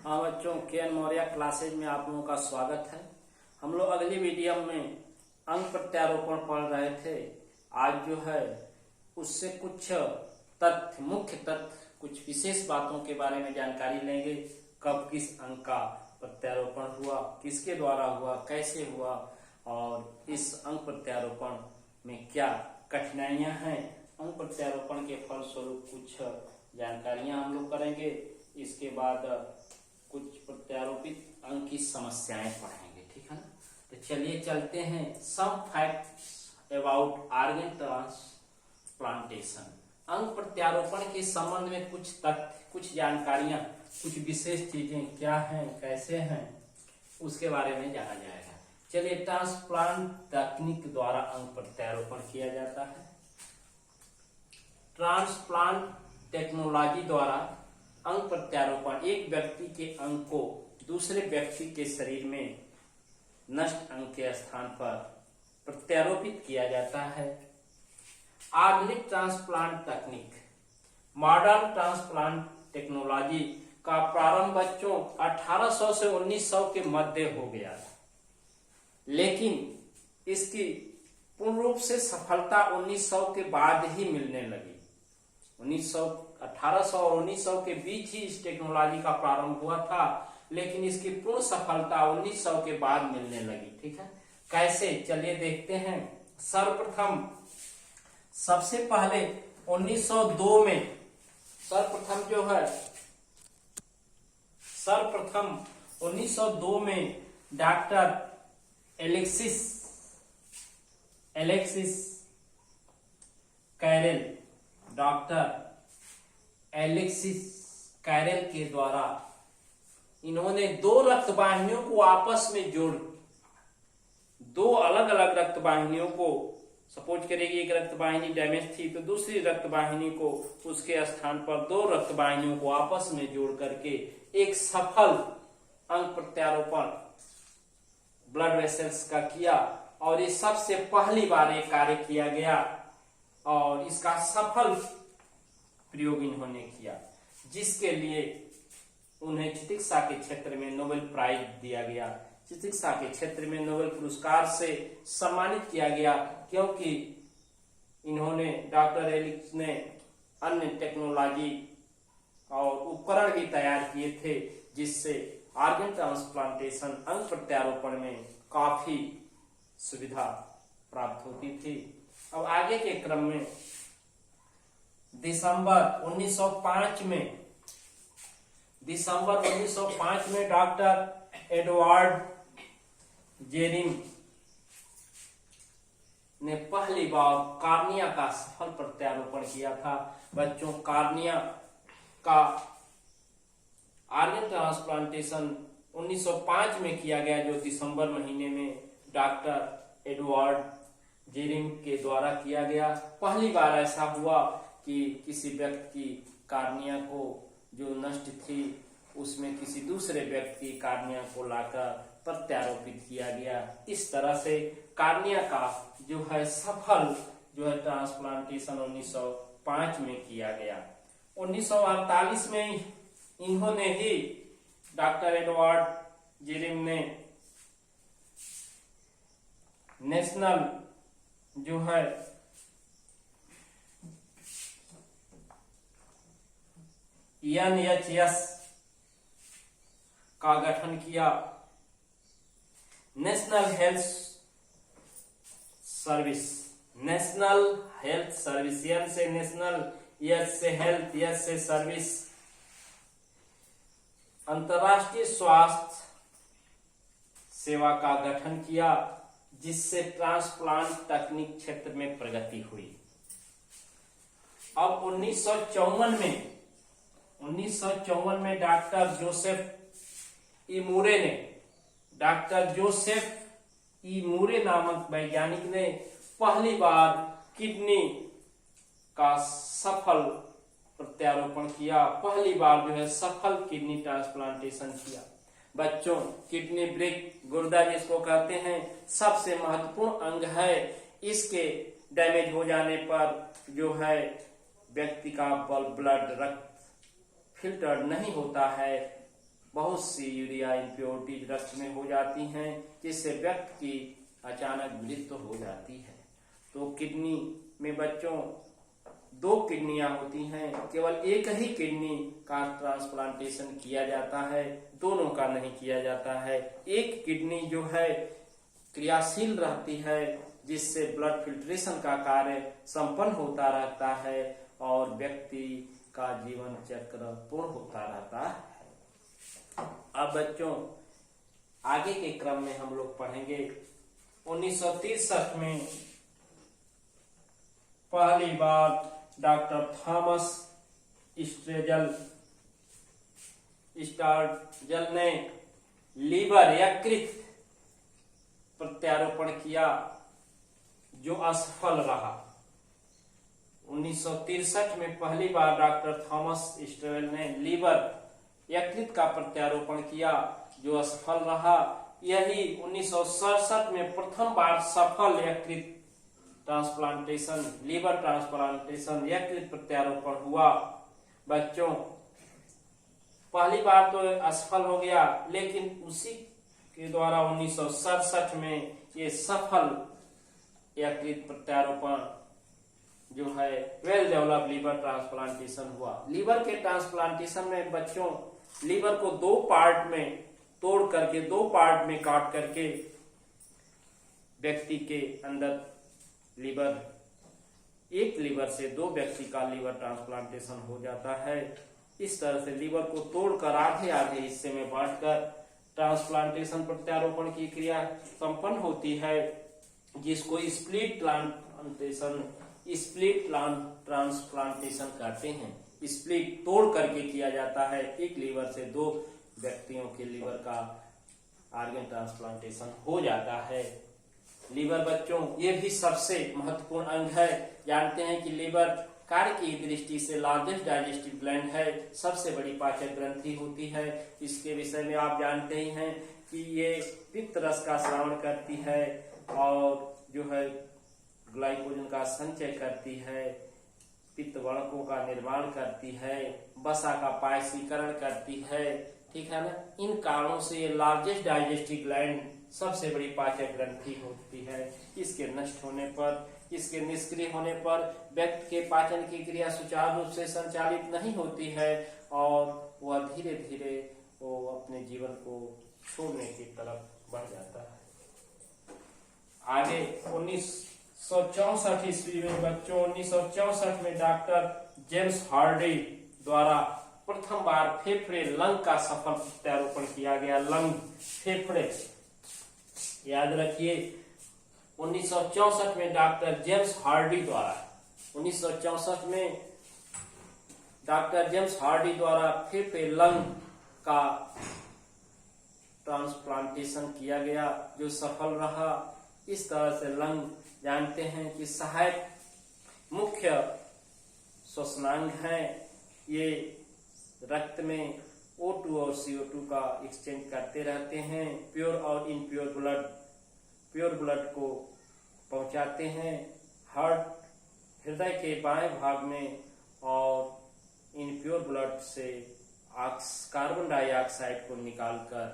हाँ बच्चों, K. N.. Maurya classes में आप लोगों का स्वागत है। हम लोग अगली वीडियो में अंक प्रत्यारोपण पढ़ रहे थे। आज जो है उससे कुछ तथ्य, मुख्य तथ्य, कुछ विशेष बातों के बारे में जानकारी लेंगे। कब किस अंक का प्रत्यारोपण हुआ, किसके द्वारा हुआ, कैसे हुआ और इस अंक प्रत्यारोपण में क्या कठिनाइयां हैं। अंक प्रत्यारोपण के फलस्वरूप कुछ जानकारियां हम लोग करेंगे। इसके बाद कुछ प्रत्यारोपित अंक की समस्याएं पढ़ेंगे, ठीक है ना। तो चलिए चलते हैं। Some facts about organ transplantation. अंक प्रत्यारोपण के संबंध में कुछ तथ्य, कुछ जानकारियां, कुछ विशेष चीजें क्या हैं, कैसे हैं, उसके बारे में जाना जाएगा। चलिए, ट्रांसप्लांट तकनीक द्वारा अंक प्रत्यारोपण किया जाता है। ट्रांसप्लांट टेक्नोलॉजी द्वारा अंग प्रत्यारोपण एक व्यक्ति के अंग को दूसरे व्यक्ति के शरीर में नष्ट अंग के स्थान पर प्रत्यारोपित किया जाता है। आधुनिक ट्रांसप्लांट तकनीक, मॉडर्न ट्रांसप्लांट टेक्नोलॉजी का प्रारंभ बच्चों 1800 से 1900 के मध्य हो गया था, लेकिन इसकी पूर्ण रूप से सफलता 1900 के बाद ही मिलने लगी। 1800 और 1900 के बीच ही इस टेक्नोलॉजी का प्रारंभ हुआ था, लेकिन इसकी पूर्ण सफलता 1900 के बाद मिलने लगी। ठीक है, कैसे, चलिए देखते हैं। सर्वप्रथम सबसे पहले 1902 में सर्वप्रथम 1902 में डॉक्टर एलेक्सिस कैरेल के द्वारा इन्होंने दो रक्त वाहिनियों को आपस में जोड़, दो अलग अलग रक्त वाहिनियों को, सपोज करेगी एक रक्त वाहिनी डैमेज थी तो दूसरी रक्त वाहिनी को उसके स्थान पर दो रक्त वाहिनियों को आपस में जोड़ करके एक सफल अंग प्रत्यारोपण ब्लड वेसल्स का किया। और ये सबसे पहली बार ये कार्य किया गया और इसका सफल प्रयोग इन्होंने किया, जिसके लिए उन्हें चिकित्सा के क्षेत्र में नोबेल प्राइज दिया गया। चिकित्सा के क्षेत्र में नोबेल पुरस्कार से सम्मानित किया गया, क्योंकि इन्होंने, डॉक्टर एलिक्स ने अन्य टेक्नोलॉजी और उपकरण भी तैयार किए थे, जिससे ऑर्गन ट्रांसप्लांटेशन, अंग प्रत्यारोपण में काफी सुविधा प्राप्त होती थी। अब आगे के क्रम में दिसंबर 1905 में डॉक्टर एडवर्ड जेरिम ने पहली बार कार्निया का सफल प्रत्यारोपण किया था। बच्चों, कार्निया का ऑर्गन ट्रांसप्लांटेशन 1905 में किया गया, जो दिसंबर महीने में डॉक्टर एडवर्ड जेरिम के द्वारा किया गया। पहली बार ऐसा हुआ कि किसी व्यक्ति की कार्निया को जो नष्ट थी उसमें किसी दूसरे व्यक्ति की कार्निया को लाकर प्रत्यारोपित किया गया। इस तरह से कार्निया का जो है सफल जो है ट्रांसप्लांटेशन 1905 में किया गया। 1948 में इन्होंने ही, डॉक्टर एडवर्ड जेरिम ने नेशनल जो है NHS का गठन किया। नेशनल हेल्थ सर्विस, एन से नेशनल, एच से हेल्थ, एस से सर्विस, अंतर्राष्ट्रीय स्वास्थ्य सेवा का गठन किया, जिससे ट्रांसप्लांट तकनीक क्षेत्र में प्रगति हुई। अब 1954 में डॉक्टर जोसेफ ई मूरे नामक वैज्ञानिक ने पहली बार किडनी का सफल प्रत्यारोपण किया। पहली बार जो है सफल किडनी ट्रांसप्लांटेशन किया। बच्चों, किडनी ब्रिक, गुर्दा जिसको कहते हैं, सबसे महत्वपूर्ण अंग है। इसके डैमेज हो जाने पर जो है व्यक्ति का ब्लड, रक्त फिल्टर नहीं होता है, बहुत सी यूरिया इम्प्योरिटीज रक्त में हो जाती हैं, जिससे व्यक्ति की अचानक मृत्यु हो जाती है। तो किडनी में बच्चों 2 किडनियां होती हैं, केवल एक ही किडनी का ट्रांसप्लांटेशन किया जाता है, दोनों का नहीं किया जाता है। एक किडनी जो है क्रियाशील रहती है, जिससे ब्लड फिल्ट्रेशन का कार्य संपन्न होता रहता है और व्यक्ति का जीवन चक्र पूर्ण होता रहता है। अब बच्चों आगे के क्रम में हम लोग पढ़ेंगे 1963 में पहली बार डॉक्टर थॉमस स्टार्जल ने लीवर यकृत प्रत्यारोपण किया, जो असफल रहा। 1963 में पहली बार डॉक्टर थॉमस स्टार्जल ने लीवर यकृत का प्रत्यारोपण किया, जो असफल रहा। यही 1967 में प्रथम बार सफल यकृत ट्रांसप्लांटेशन, लीवर ट्रांसप्लांटेशन, यकृत प्रत्यारोपण हुआ। बच्चों पहली बार तो असफल हो गया, लेकिन उसी के द्वारा 1967 में ये सफल यकृत प्रत्यारोपण जो है वेल डेवलप लीवर ट्रांसप्लांटेशन हुआ। लीवर के ट्रांसप्लांटेशन में बच्चों लीवर को 2 पार्ट में तोड़ करके, 2 पार्ट में काट करके व्यक्ति के अंदर एक लीवर से 2 व्यक्ति का लीवर ट्रांसप्लांटेशन हो जाता है। इस तरह से लीवर को तोड़कर आधे आधे हिस्से में बांटकर ट्रांसप्लांटेशन प्रत्यारोपण की क्रिया संपन्न होती है, जिसको स्प्लिट ट्रांसप्लांटेशन कहते हैं। स्प्लिट तोड़ करके किया जाता है, एक लीवर से 2 व्यक्तियों के लीवर का ऑर्गन ट्रांसप्लांटेशन हो जाता है। लीवर बच्चों ये भी सबसे महत्वपूर्ण अंग है। जानते हैं कि लीवर कार्य की दृष्टि से लार्जेस्ट डाइजेस्टिव ग्लैंड है, सबसे बड़ी पाचक ग्रंथि होती है। इसके विषय में आप जानते ही हैं कि ये पित्त रस का श्रावण करती है और जो है ग्लाइकोजन का संचय करती है, पित्त वर्णकों का निर्माण करती है, वसा का पायसीकरण करती है, ठीक है ना। इन कारणों से ये लार्जेस्ट डाइजेस्टिव ग्लैंड सबसे बड़ी पाचक ग्रंथि होती है। इसके नष्ट होने पर, इसके निष्क्रिय होने पर व्यक्ति के पाचन की क्रिया सुचारू रूप से संचालित नहीं होती है और वह धीरे धीरे वो अपने जीवन को छोड़ने की तरफ बढ़ जाता है। आगे 1964 ईस्वी में बच्चों 1964 में डॉक्टर जेम्स हार्डी द्वारा प्रथम बार फेफड़े लंग का सफल प्रत्यारोपण किया गया। लंग फेफड़े याद रखिए 1964 में डॉक्टर जेम्स हार्डी द्वारा 1964 में डॉक्टर जेम्स हार्डी द्वारा फेफड़े लंग का ट्रांसप्लांटेशन किया गया, जो सफल रहा। इस तरह से लंग जानते हैं कि सहायक मुख्य श्वसनांग है। ये रक्त में O2 और CO2 का एक्सचेंज करते रहते हैं। प्योर और इनप्योर ब्लड को पहुंचाते हैं हार्ट हृदय के बाएं भाग में और इनप्योर ब्लड से कार्बन डाइऑक्साइड को निकालकर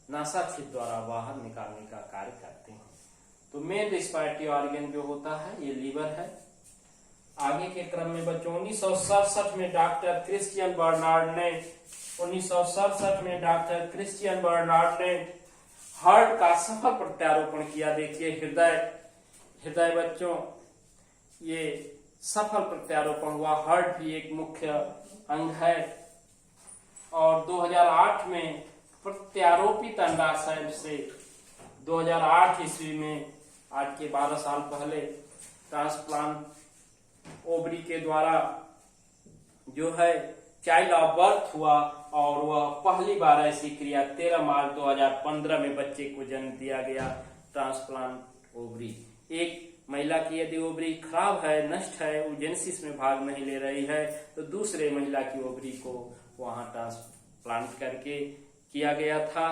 नासाक्षित द्वारा बाहर निकालने का कार्य करते हैं। तो मेन रिस्पायरेटरी ऑर्गन जो होता है ये लीवर है। आगे के क्रम में बच्चों 1967 में डॉक्टर क्रिश्चियन बर्नार्ड ने हार्ट का सफल प्रत्यारोपण किया। देखिए हृदय बच्चों ये सफल प्रत्यारोपण हुआ। हार्ट भी एक मुख्य अंग है और 2008 में प्रत्यारोपित अंडाशय से 2008 ईस्वी में आज के 12 साल पहले ट्रांसप्लांट ओवरी के द्वारा जो है चाइल्ड ऑफ बर्थ हुआ और वह पहली बार ऐसी क्रिया 13 मार्च 2015 में बच्चे को जन्म दिया गया। ट्रांसप्लांट ओवरी एक महिला की यदि ओवरी खराब है, नष्ट है, वो जेनेसिस में भाग नहीं ले रही है, तो दूसरे महिला की ओवरी को वहां ट्रांसप्लांट करके किया गया था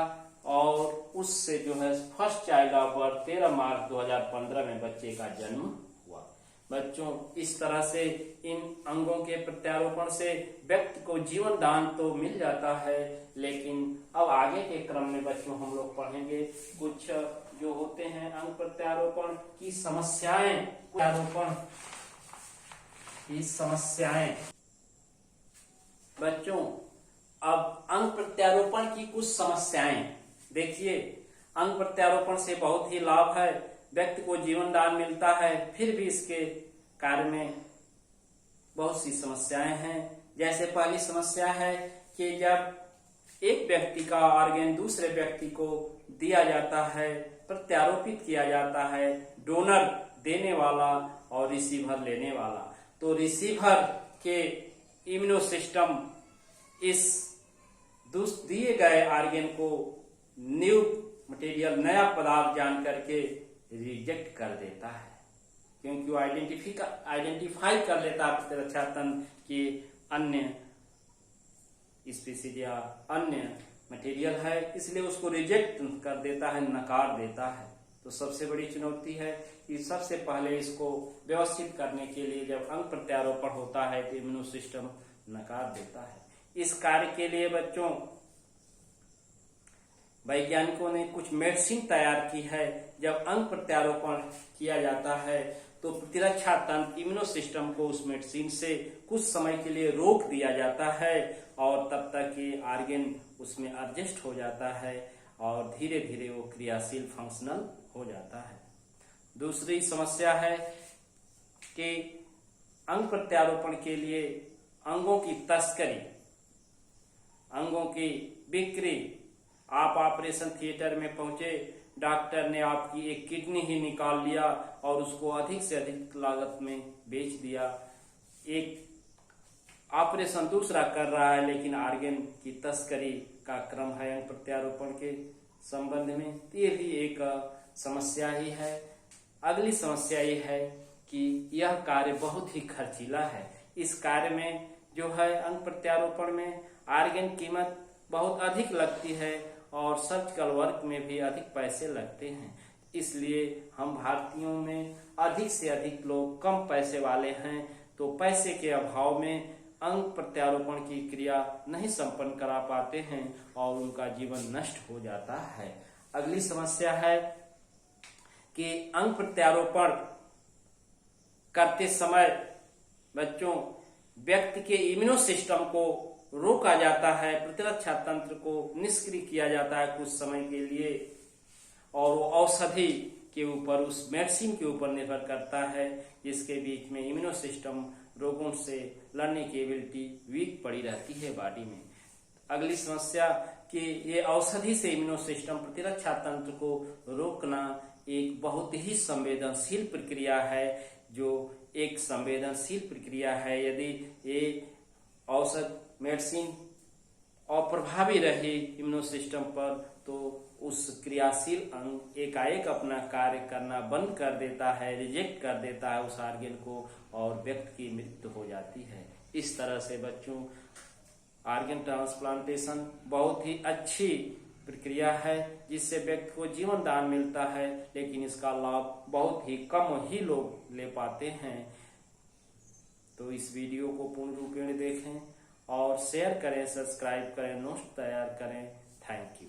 और उससे जो है फर्स्ट चाइल्ड ऑफ बर्थ 13 मार्च 2015 में बच्चे का जन्म हुआ। बच्चों इस तरह से इन अंगों के प्रत्यारोपण से व्यक्ति को जीवन दान तो मिल जाता है, लेकिन अब आगे के क्रम में बच्चों हम लोग पढ़ेंगे कुछ जो होते हैं अंग प्रत्यारोपण की समस्याएं, प्रत्यारोपण की समस्याएं। बच्चों अब अंग प्रत्यारोपण की कुछ समस्याएं देखिए। अंग प्रत्यारोपण से बहुत ही लाभ है, व्यक्ति को जीवन दान मिलता है, फिर भी इसके कार्य में बहुत सी समस्याएं हैं। जैसे पहली समस्या है कि जब एक व्यक्ति का ऑर्गन दूसरे व्यक्ति को दिया जाता है, प्रत्यारोपित किया जाता है, डोनर देने वाला और रिसीवर लेने वाला, तो रिसीवर के इम्यूनो सिस्टम इस दिए गए ऑर्गन को न्यू मटेरियल, नया पदार्थ जान करके रिजेक्ट कर देता है, क्योंकि वो आइडेंटिफाई कर लेता है प्रतिरक्षा तंत्र की अन्य स्पीसीज या अन्य मटेरियल है, इसलिए उसको रिजेक्ट कर देता है, नकार देता है। तो सबसे बड़ी चुनौती है कि सबसे पहले इसको व्यवस्थित करने के लिए जब अंग प्रत्यारोपण होता है तो इम्यूनो सिस्टम नकार देता है। इस कार्य के लिए बच्चों वैज्ञानिकों ने कुछ मेडिसिन तैयार की है। जब अंग प्रत्यारोपण किया जाता है तो प्रतिरक्षा तंत्र इम्यूनो सिस्टम को उस मेडिसिन से कुछ समय के लिए रोक दिया जाता है और तब तक ये ऑर्गन उसमें एडजस्ट हो जाता है और धीरे धीरे वो क्रियाशील, फंक्शनल हो जाता है। दूसरी समस्या है कि अंग प्रत्यारोपण के लिए अंगों की तस्करी, अंगों की बिक्री। आप ऑपरेशन थिएटर में पहुंचे, डॉक्टर ने आपकी एक किडनी ही निकाल लिया और उसको अधिक से अधिक लागत में बेच दिया। एक ऑपरेशन दूसरा कर रहा है, लेकिन ऑर्गन की तस्करी का क्रम है अंग प्रत्यारोपण के संबंध में, ये भी एक समस्या ही है। अगली समस्या ये है कि यह कार्य बहुत ही खर्चीला है। इस कार्य में जो है अंग प्रत्यारोपण में ऑर्गन कीमत बहुत अधिक लगती है और सर्जिकल वर्क में भी अधिक पैसे लगते हैं, इसलिए हम भारतीयों में अधिक से अधिक लोग कम पैसे वाले हैं, तो पैसे के अभाव में अंग प्रत्यारोपण की क्रिया नहीं संपन्न करा पाते हैं और उनका जीवन नष्ट हो जाता है। अगली समस्या है कि अंग प्रत्यारोपण करते समय बच्चों व्यक्ति के इम्यूनो सिस्टम को रोका जाता है, प्रतिरक्षा तंत्र को निष्क्रिय किया जाता है कुछ समय के लिए, और वो औषधि के ऊपर, उस मेडिसिन के ऊपर निर्भर करता है, जिसके बीच में इम्यूनो सिस्टम रोगों से लड़ने की एबिलिटी वीक पड़ी रहती है बॉडी में। अगली समस्या कि ये औषधि से इम्यूनो सिस्टम, प्रतिरक्षा तंत्र को रोकना एक बहुत ही संवेदनशील प्रक्रिया है, जो एक संवेदनशील प्रक्रिया है। यदि ये औषध, मेडिसिन अप्रभावी रहे इम्यूनो सिस्टम पर, तो उस क्रियाशील अंग एकाएक अपना कार्य करना बंद कर देता है, रिजेक्ट कर देता है उस ऑर्गन को और व्यक्ति की मृत्यु हो जाती है। इस तरह से बच्चों ऑर्गन ट्रांसप्लांटेशन बहुत ही अच्छी प्रक्रिया है, जिससे व्यक्ति को जीवन दान मिलता है, लेकिन इसका लाभ बहुत ही कम ही लोग ले पाते हैं। तो इस वीडियो को पूर्ण रूपेण देखें और शेयर करें, सब्सक्राइब करें, नोट्स तैयार करें। Thank you.